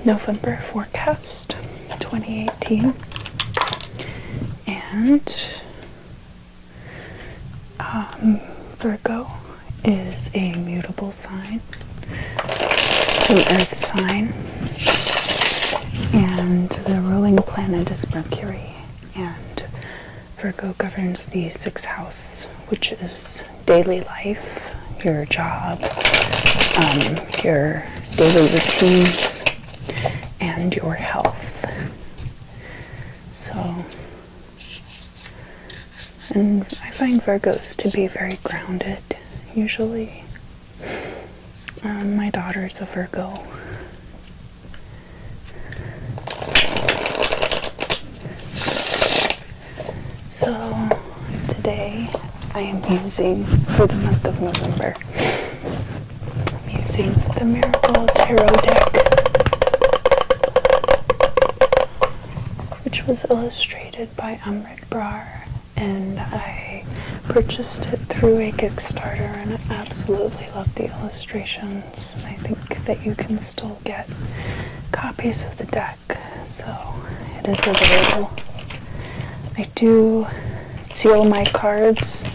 November forecast 2018. And Virgo is a mutable sign. It's an earth sign. And the ruling planet is Mercury. And Virgo governs the 6th house, which is daily life, your job, your daily routines, and your health. So, and I find Virgos to be very grounded, usually. My daughter's a Virgo. So, today I am using, for the month of November, I'm using the Miracle Tarot deck, which was illustrated by Amrit Brar, and I purchased it through a Kickstarter, and I absolutely love the illustrations. I think that you can still get copies of the deck, so it is available. I do seal my cards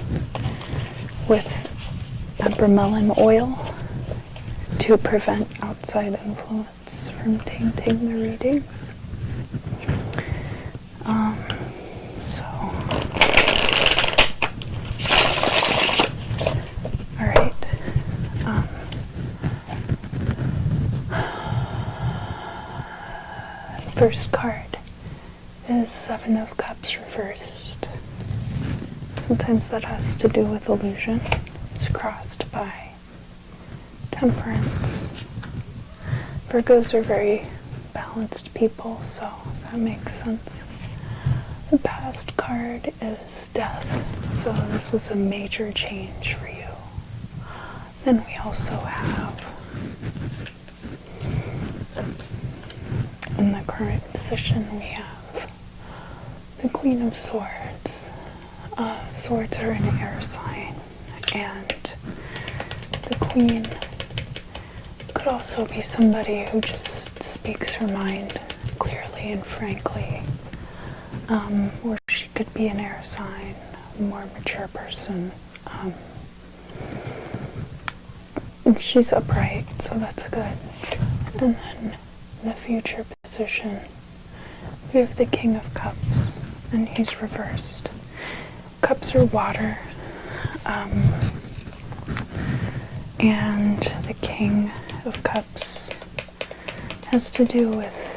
with bromelain oil to prevent outside influence from tainting the readings. Alright. First card is 7 of Cups reversed. Sometimes that has to do with illusion. It's crossed by Temperance. Virgos are very balanced people, so that makes sense. The past card is Death, so this was a major change for you. Then we also have, in the current position, we have the Queen of Swords. Swords are an air sign, and the Queen could also be somebody who just speaks her mind clearly and frankly. Or she could be an air sign, a more mature person. She's upright, so that's good. And then in the future position, we have the King of Cups, and he's reversed. Cups are water, and the King of Cups has to do with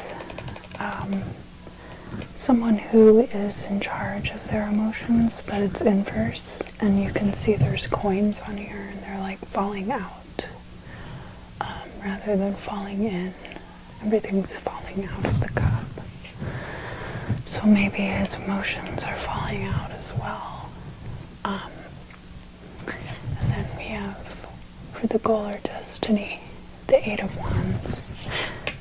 someone who is in charge of their emotions, but it's inverse, and you can see there's coins on here, and they're like falling out rather than falling in. Everything's falling out of the cup. So maybe his emotions are falling out as well. And then we have, for the goal or destiny, the 8 of Wands.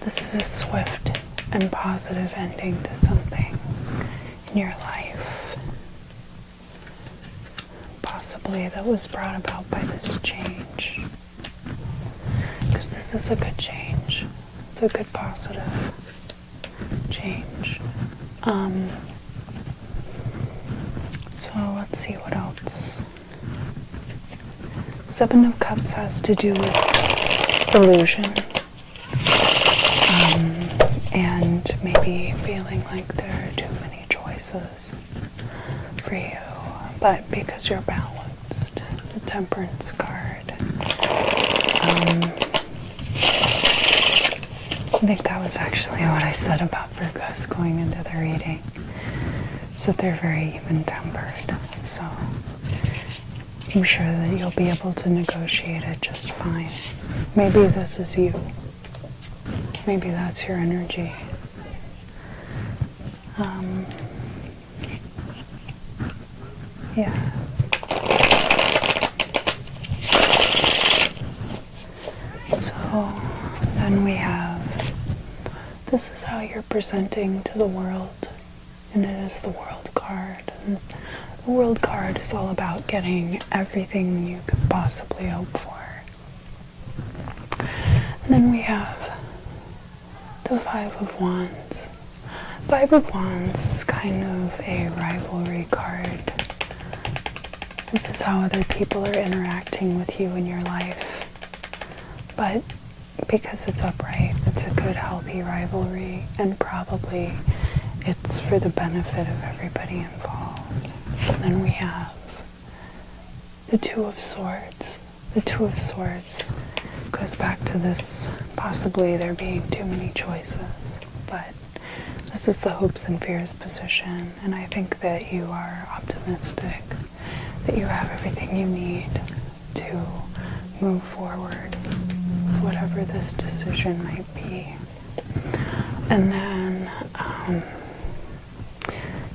This is a swift and positive ending to something in your life, possibly that was brought about by this change, because this is a good change. It's a good positive change. So let's see what else. 7 of Cups has to do with illusion. And maybe feeling like there are too many choices for you, but because you're balanced, the Temperance card. I think that was actually what I said about Virgos going into the reading, is that they're very even-tempered, so I'm sure that you'll be able to negotiate it just fine. Maybe this is you. Maybe that's your energy. Yeah. So then we have, this is how you're presenting to the world, and it is the World card. And the World card is all about getting everything you could possibly hope for. And then we have the Five of Wands. Five of Wands is kind of a rivalry card. This is how other people are interacting with you in your life. But because it's upright, it's a good, healthy rivalry, and probably it's for the benefit of everybody involved. And then we have the Two of Swords. The Two of Swords goes back to this, possibly there being too many choices, but this is the hopes and fears position, and I think that you are optimistic, that you have everything you need to move forward, whatever this decision might be. And then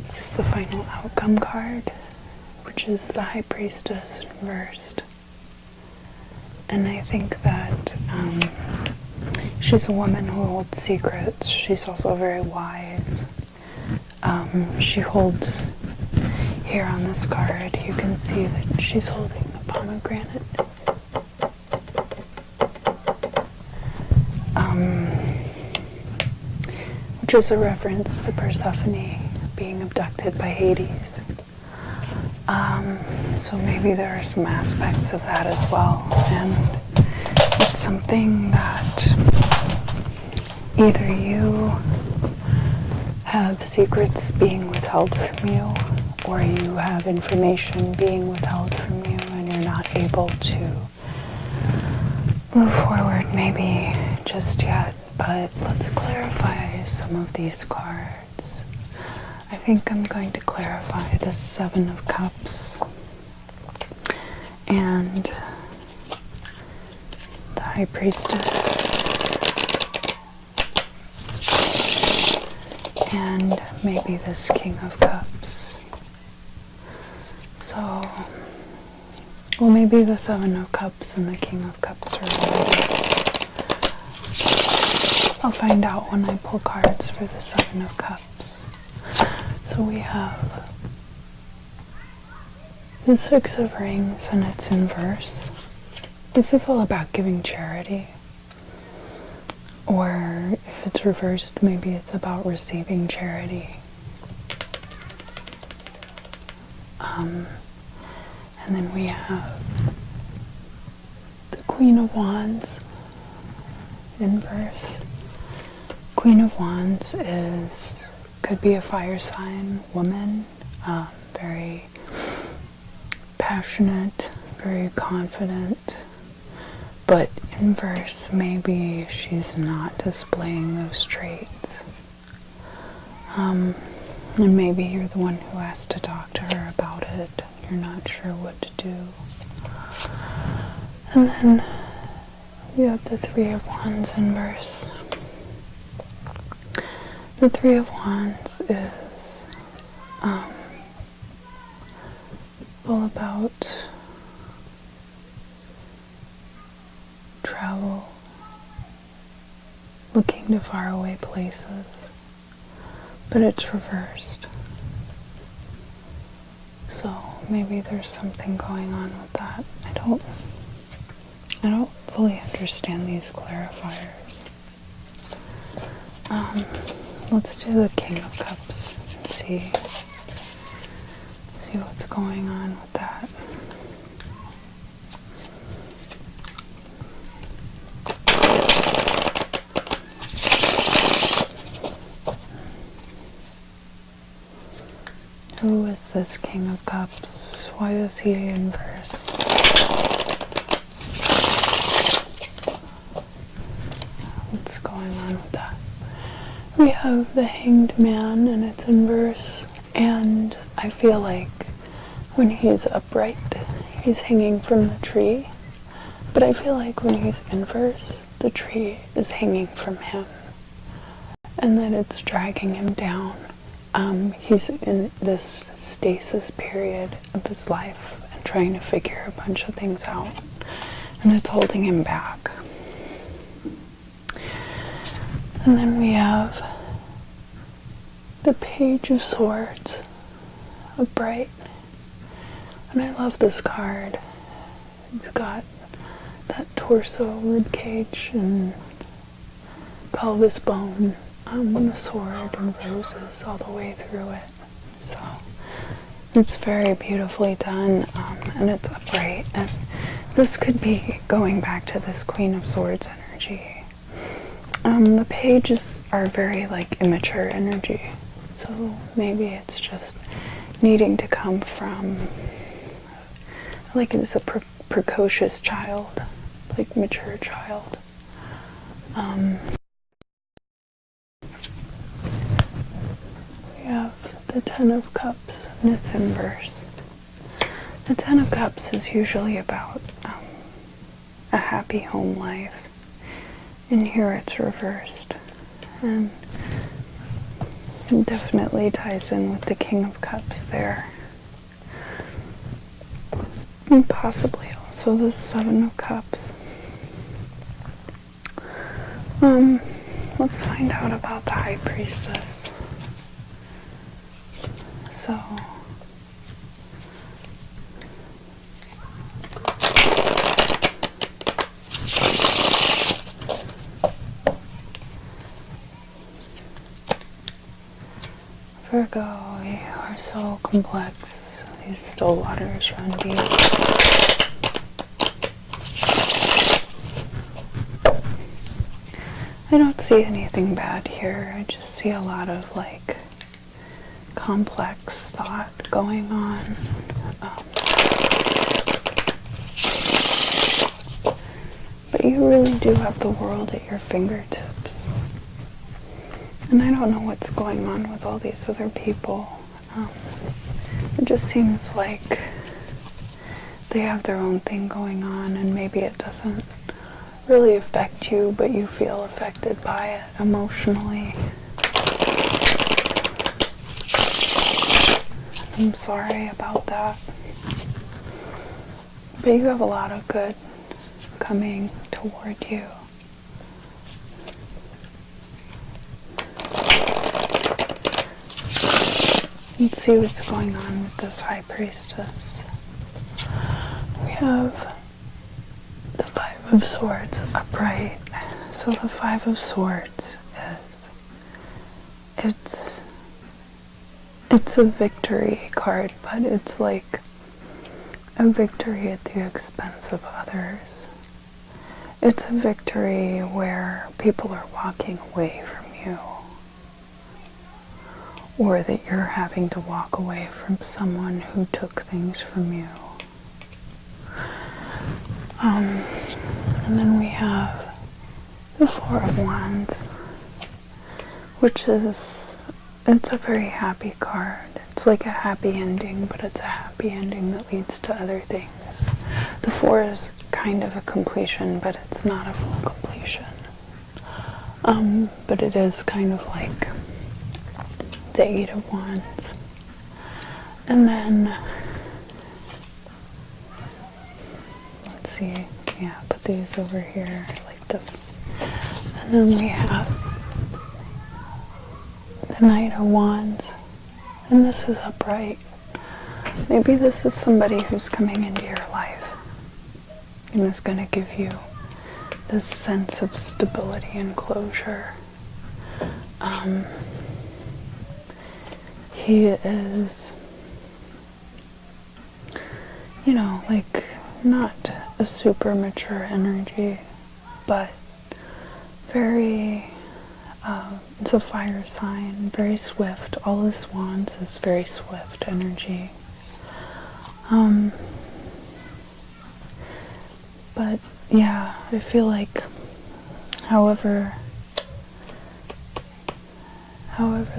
this is the final outcome card, which is the High Priestess reversed. And I think that she's a woman who holds secrets. She's also very wise. She holds, here on this card, you can see that she's holding a pomegranate. Which is a reference to Persephone being abducted by Hades. So maybe there are some aspects of that as well, and it's something that either you have secrets being withheld from you, or you have information being withheld from you and you're not able to move forward maybe just yet. But let's clarify some of these cards. I think I'm going to clarify the Seven of Cups and the High Priestess, and maybe this King of Cups. So, well, maybe the Seven of Cups and the King of Cups are related. I'll find out when I pull cards for the Seven of Cups. So we have the Six of Rings, and it's inverse. This is all about giving charity. Or if it's reversed, maybe it's about receiving charity. And then we have the Queen of Wands, inverse. Queen of Wands could be a fire sign woman, very passionate, very confident, but inverse, maybe she's not displaying those traits. And maybe you're the one who has to talk to her about it. You're not sure what to do. And then we have the Three of Wands inverse. The Three of Wands is all about travel, looking to faraway places, but it's reversed. So maybe there's something going on with that. I don't fully understand these clarifiers. Let's do the King of Cups and see what's going on with that. Who is this King of Cups? Why is he inverse? What's going on with that? We have the Hanged Man, and it's inverse, and I feel like when he's upright, he's hanging from the tree, but I feel like when he's inverse, the tree is hanging from him, and that it's dragging him down. He's in this stasis period of his life and trying to figure a bunch of things out, and it's holding him back. And then we have the Page of Swords, upright. And I love this card. It's got that torso ribcage and pelvis bone, a sword and roses all the way through it. So it's very beautifully done, and it's upright. And this could be going back to this Queen of Swords energy. The pages are very like immature energy, so maybe it's just needing to come from like it's a precocious child, like mature child. We have the Ten of Cups, and it's inverse. The Ten of Cups is usually about a happy home life, and here it's reversed, and it definitely ties in with the King of Cups there, and possibly also the Seven of Cups. Let's find out about the High Priestess. So, Virgo, you are so complex. These still waters run deep. I don't see anything bad here. I just see a lot of like complex thought going on. But you really do have the world at your fingertips. And I don't know what's going on with all these other people. It just seems like they have their own thing going on, and maybe it doesn't really affect you, but you feel affected by it emotionally. I'm sorry about that. But you have a lot of good coming toward you. Let's see what's going on with this High Priestess. We have the Five of Swords upright. So the Five of Swords is, it's a victory card, but it's like a victory at the expense of others. It's a victory where people are walking away from you, or that you're having to walk away from someone who took things from you. And then we have the Four of Wands, which is, it's a very happy card. It's like a happy ending, but it's a happy ending that leads to other things. The Four is kind of a completion, but it's not a full completion. But it is kind of like the Eight of Wands. And then, let's see, yeah, put these over here like this. And then we have the Knight of Wands, and this is upright. Maybe this is somebody who's coming into your life and is going to give you this sense of stability and closure. He is, you know, like not a super mature energy, but very, it's a fire sign, very swift. All his wands is very swift energy. But yeah, I feel like however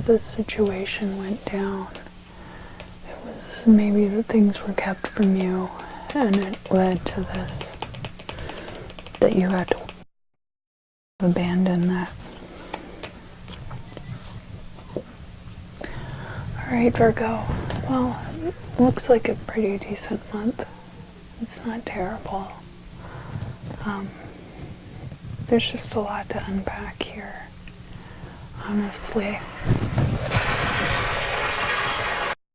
the situation went down, it was maybe that things were kept from you, and it led to this, that you had to abandon that. Alright, Virgo. Well, it looks like a pretty decent month. It's not terrible. There's just a lot to unpack here, honestly.